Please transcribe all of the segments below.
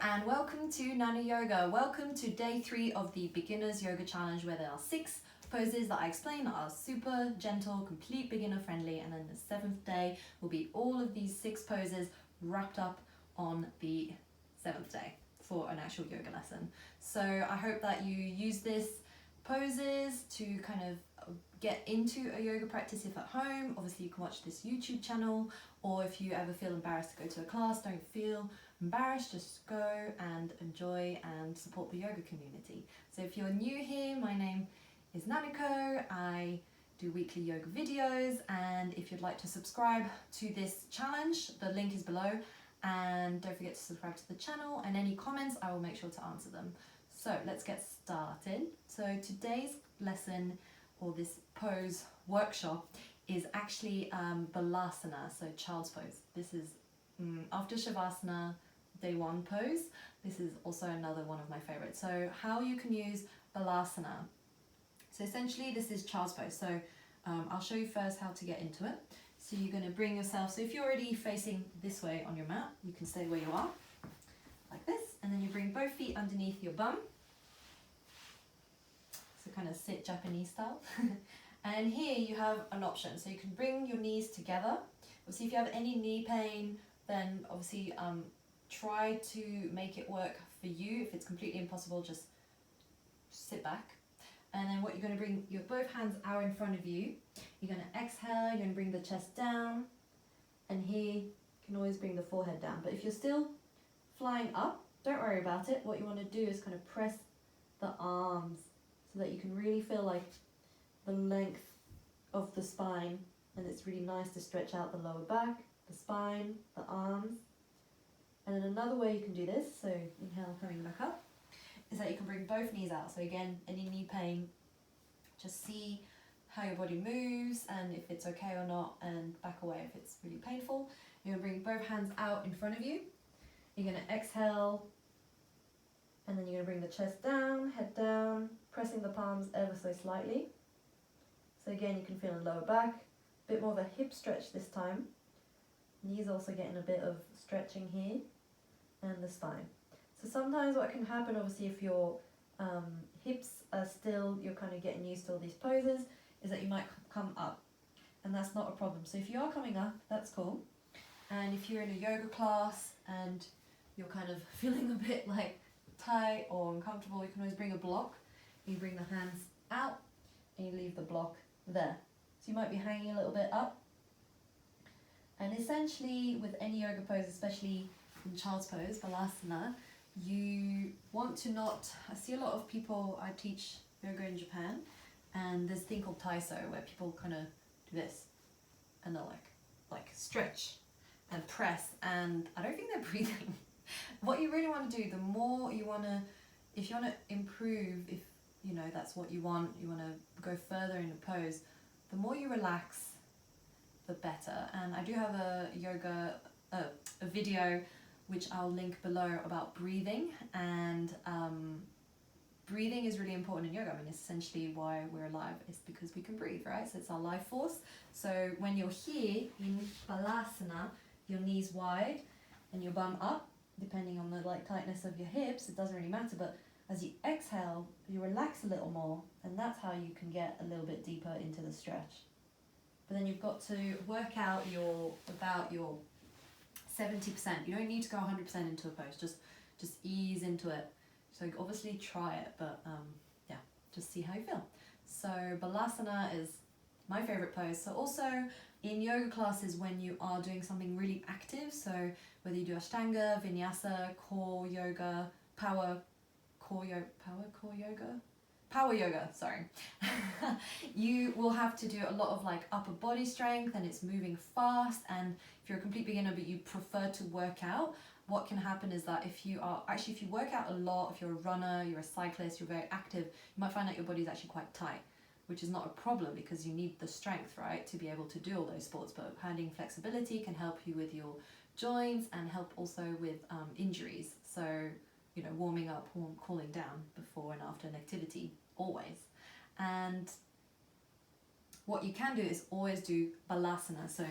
and welcome to Nana Yoga. Welcome to day 3 of the Beginners Yoga Challenge, where there are 6 poses that I explain that are super gentle, complete beginner friendly, and then the 7th day will be all of these 6 poses wrapped up on the 7th day for an actual yoga lesson. So I hope that you use this poses to kind of get into a yoga practice if at home. Obviously you can watch this YouTube channel, or if you ever feel embarrassed to go to a class, don't feel embarrassed, just go and enjoy and support the yoga community. So if you're new here, my name is Nanako. I do weekly yoga videos, and if you'd like to subscribe to this challenge, the link is below, and don't forget to subscribe to the channel, and any comments I will make sure to answer them. So let's get started. So today's lesson, or this pose workshop, is actually Balasana, so child's pose. This is after Shavasana, day 1 pose. This is also another one of my favorites. So how you can use Balasana. So essentially this is child's pose. So I'll show you first how to get into it. So you're going to bring yourself, so if you're already facing this way on your mat, you can stay where you are, like this, and then you bring both feet underneath your bum. So kind of sit Japanese style. And here you have an option, so you can bring your knees together. Obviously if you have any knee pain, then obviously try to make it work for you. If it's completely impossible, just sit back. And then what you're going to bring, your both hands out in front of you. You're going to exhale, you're going to bring the chest down, and here you can always bring the forehead down. But if you're still flying up, don't worry about it. What you want to do is kind of press the arms so that you can really feel like the length of the spine, and it's really nice to stretch out the lower back, the spine, the arms. And then another way you can do this, so inhale, coming back up, is that you can bring both knees out. So again, any knee pain, just see how your body moves and if it's okay or not, and back away if it's really painful. You're going to bring both hands out in front of you. You're going to exhale, and then you're going to bring the chest down, head down, pressing the palms ever so slightly. So again, you can feel the lower back, a bit more of a hip stretch this time. Knees also getting a bit of stretching here, and the spine. So sometimes what can happen, obviously if your hips are still, you're kind of getting used to all these poses, is that you might come up, and that's not a problem. So if you are coming up, that's cool. And if you're in a yoga class and you're kind of feeling a bit like tight or uncomfortable, you can always bring a block. You bring the hands out and you leave the block there. So you might be hanging a little bit up. And essentially with any yoga pose, especially in child's pose, Balasana, you want to not, I see a lot of people, I teach yoga in Japan, and there's a thing called taiso where people kind of do this and they'll like stretch and press, and I don't think they're breathing. What you really want to do, the more you want to, if you want to improve, if you know that's what you want to go further in the pose, the more you relax, the better. And I do have a yoga, a video which I'll link below about breathing, and breathing is really important in yoga. I mean, essentially why we're alive is because we can breathe, right? So it's our life force. So when you're here in Balasana, your knees wide and your bum up, depending on the tightness of your hips, it doesn't really matter, but as you exhale, you relax a little more, and that's how you can get a little bit deeper into the stretch. But then you've got to work out about your 70%. You don't need to go 100% into a pose, just ease into it. So obviously try it, but yeah, just see how you feel. So Balasana is my favorite pose. So also in yoga classes, when you are doing something really active, so whether you do Ashtanga, Vinyasa, core yoga, power yoga, sorry. You will have to do a lot of upper body strength, and it's moving fast. And if you're a complete beginner but you prefer to work out, what can happen is that if you work out a lot, if you're a runner, you're a cyclist, you're very active, you might find that your body's actually quite tight, which is not a problem because you need the strength, right, to be able to do all those sports. But having flexibility can help you with your joints and help also with injuries. So you know, warming up or cooling down before and after an activity, always. And what you can do is always do Balasana. So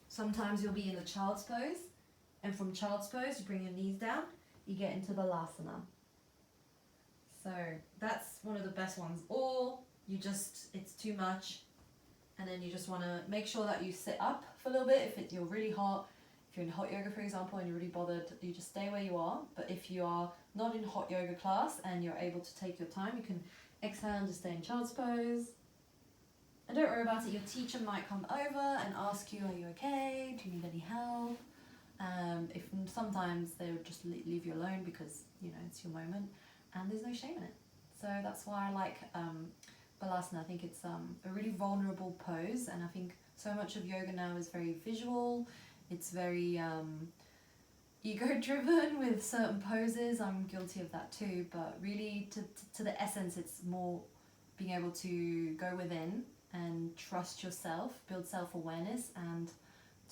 sometimes you'll be in a child's pose, and from child's pose you bring your knees down, you get into Balasana. So that's one of the best ones. Or you just, it's too much, and then you just want to make sure that you sit up for a little bit. If you're really hot, if you're in hot yoga, for example, and you're really bothered, you just stay where you are. But if you are not in hot yoga class and you're able to take your time, you can exhale and just stay in child's pose. And don't worry about it. Your teacher might come over and ask you, are you okay? Do you need any help? If sometimes they would just leave you alone because, you know, it's your moment and there's no shame in it. So that's why I like Balasana. I think it's a really vulnerable pose, and I think so much of yoga now is very visual. It's very ego-driven with certain poses. I'm guilty of that too, but really to the essence, it's more being able to go within and trust yourself, build self-awareness, and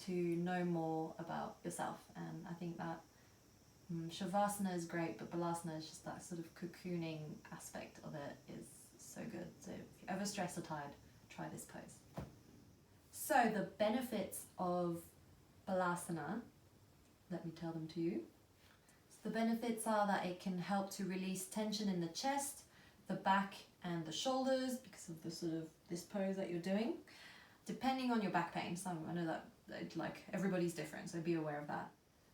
to know more about yourself. And I think that Shavasana is great, but Balasana is just that sort of cocooning aspect of it is so good. So if you're ever stressed or tired, try this pose. So the benefits of Balasana, let me tell them to you. So the benefits are that it can help to release tension in the chest, the back and the shoulders because of the sort of this pose that you're doing, depending on your back pain. So I know that like everybody's different, so be aware of that.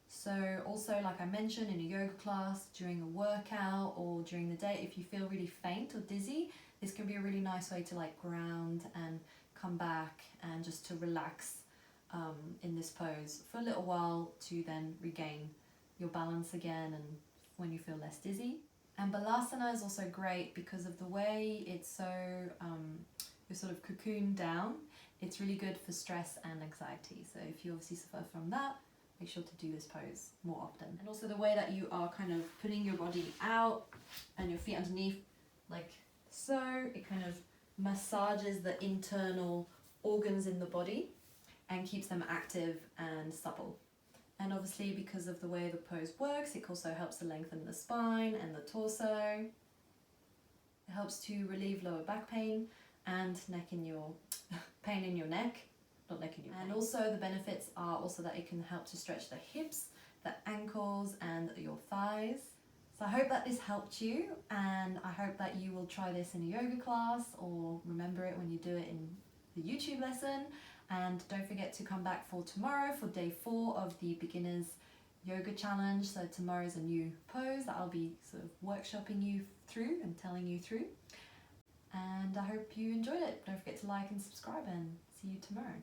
So also, like I mentioned, in a yoga class, during a workout or during the day, if you feel really faint or dizzy, this can be a really nice way to like ground and come back and just to relax in this pose for a little while to then regain your balance again and when you feel less dizzy. And Balasana is also great because of the way it's so, you're sort of cocooned down. It's really good for stress and anxiety. So if you obviously suffer from that, make sure to do this pose more often. And also the way that you are kind of putting your body out and your feet underneath, like so, it kind of massages the internal organs in the body and keeps them active and supple. And obviously because of the way the pose works, it also helps to lengthen the spine and the torso. It helps to relieve lower back pain and pain in your neck, not neck in your neck. And also the benefits are also that it can help to stretch the hips, the ankles and your thighs. So I hope that this helped you, and I hope that you will try this in a yoga class or remember it when you do it in the YouTube lesson. And don't forget to come back for tomorrow for day 4 of the beginners yoga challenge. So tomorrow's a new pose that I'll be sort of workshopping you through and telling you through. And I hope you enjoyed it. Don't forget to like and subscribe, and see you tomorrow.